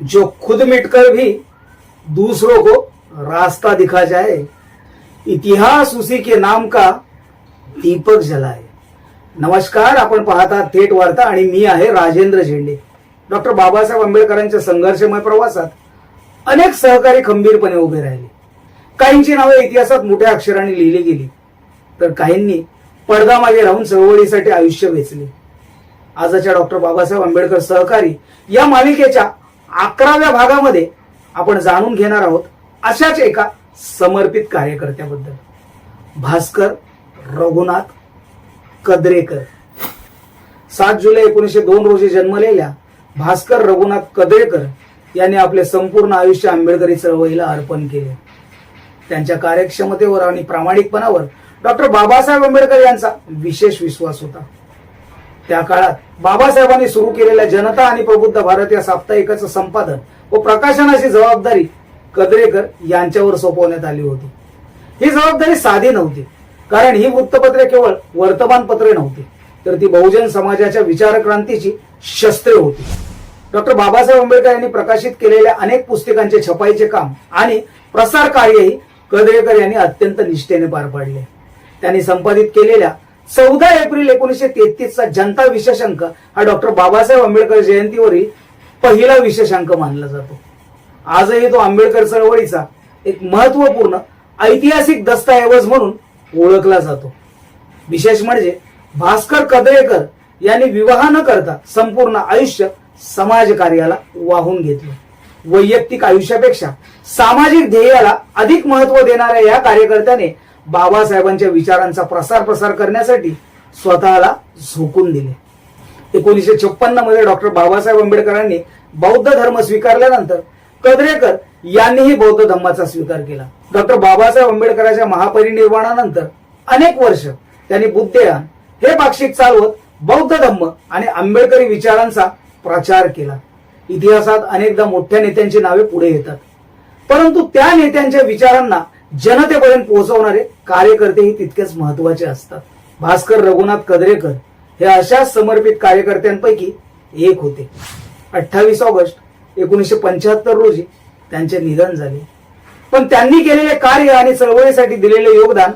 जो खुद मिटकर भी दूसरों को रास्ता दिखा जाए, इतिहास उसी के नाम का दीपक जलाए। नमस्कार, आपण पाहता थेट वार्ता आणि मी आहे राजेंद्र झेंडे। डॉक्टर बाबासाहेब आंबेडकरांच्या संघर्षमय प्रवासात अनेक सहकारी खंबीरपणे उभे राहिले। काहींची नावे इतिहासात मोठ्या अक्षरांनी लिहिली गेली, तर काहींनी पडद्यामागे राहून चळवळीसाठी आयुष्य वेचले। आजच्या डॉक्टर बाबासाहेब आंबेडकर सहकारी या मालिकेच्या 11व्या भागामध्ये आपण जाणून घेणार आहोत अशाच एका समर्पित कार्यकर्त्याबद्दल, भास्कर रघुनाथ कदरेकर। 7 जुलै 1902 रोजी जन्मलेल्या भास्कर रघुनाथ कदरेकर यांनी आपले संपूर्ण आयुष्य आंबेडकरी चळवळीला अर्पण केले। त्यांच्या कार्यक्षमतेवर आणि प्रामाणिकपणावर डॉक्टर बाबासाहेब आंबेडकर यांचा विशेष विश्वास होता। त्या काळात बाबासाहेबांनी सुरू केलेल्या जनता आणि प्रबुद्ध भारत या साप्ताहिकाचं संपादन व प्रकाशनाची जबाबदारी कदरेकर यांच्यावर सोपवण्यात आली होती। ही जबाबदारी साधी नव्हती, कारण ही वृत्तपत्रे केवळ वर्तमानपत्रे नव्हती, तर ती बहुजन समाजाच्या विचार क्रांतीची शस्त्रे होती। डॉक्टर बाबासाहेब आंबेडकर यांनी प्रकाशित केलेल्या अनेक पुस्तकांचे छपाईचे काम आणि प्रसार कार्यही कदरेकर यांनी अत्यंत निष्ठेने पार पाडले। त्यांनी संपादित केलेल्या 14 एप्रिल 1933 चा जनता विशेषांक हा डॉक्टर बाबासाहेब आंबेडकर जयंतीवरील पहिला विशेषांक मानला जातो। आजही तो आंबेडकर चळवळीचा एक महत्त्वपूर्ण ऐतिहासिक दस्तऐवज म्हणून ओळखला जातो। विशेष म्हणजे भास्कर कदरेकर यांनी विवाह न करता संपूर्ण आयुष्य समाज कार्याला वाहून घेतले। वैयक्तिक आयुष्यापेक्षा सामाजिक ध्येयाला अधिक महत्त्व देणाऱ्या या कार्यकर्त्याने बाबासाहेबांच्या विचारांचा प्रसार करण्यासाठी स्वतःला झोकून दिले। 1956 मध्ये डॉक्टर बाबासाहेब आंबेडकरांनी बौद्ध धर्म स्वीकारल्यानंतर कदरेकर यांनीही बौद्ध धर्माचा स्वीकार केला। डॉक्टर बाबासाहेब आंबेडकरांच्या महापरिनिर्वाणानंतर अनेक वर्ष त्यांनी बुद्धयान हे पाक्षिक चालवत बौद्ध धर्म आणि आंबेडकरी विचारांचा प्रचार केला। इतिहासात अनेकदा मोठ्या नेत्यांची नावे पुढे येतात, परंतु त्या नेत्यांच्या विचारांना जनतेपर्यंत पोहोचवणारे कार्यकर्तेही तितकेच महत्त्वाचे असतात। भास्कर रघुनाथ कदरेकर हे अशा समर्पित कार्यकर्त्यांपैकी एक होते। 28 ऑगस्ट 1975 रोजी त्यांचे निधन झाले, पण त्यांनी केलेले कार्य आणि चळवळीसाठी दिलेले योगदान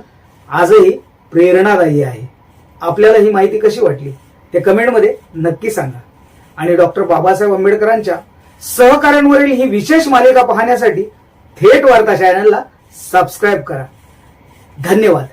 आजही प्रेरणादायी आहे। आपल्याला ही माहिती कशी वाटली ते कमेंटमध्ये नक्की सांगा, आणि डॉक्टर बाबासाहेब आंबेडकरांच्या सहकार्यांवरील ही विशेष मालिका पाहण्यासाठी थेट वार्ता चॅनलला सबस्क्राइब करा। धन्यवाद।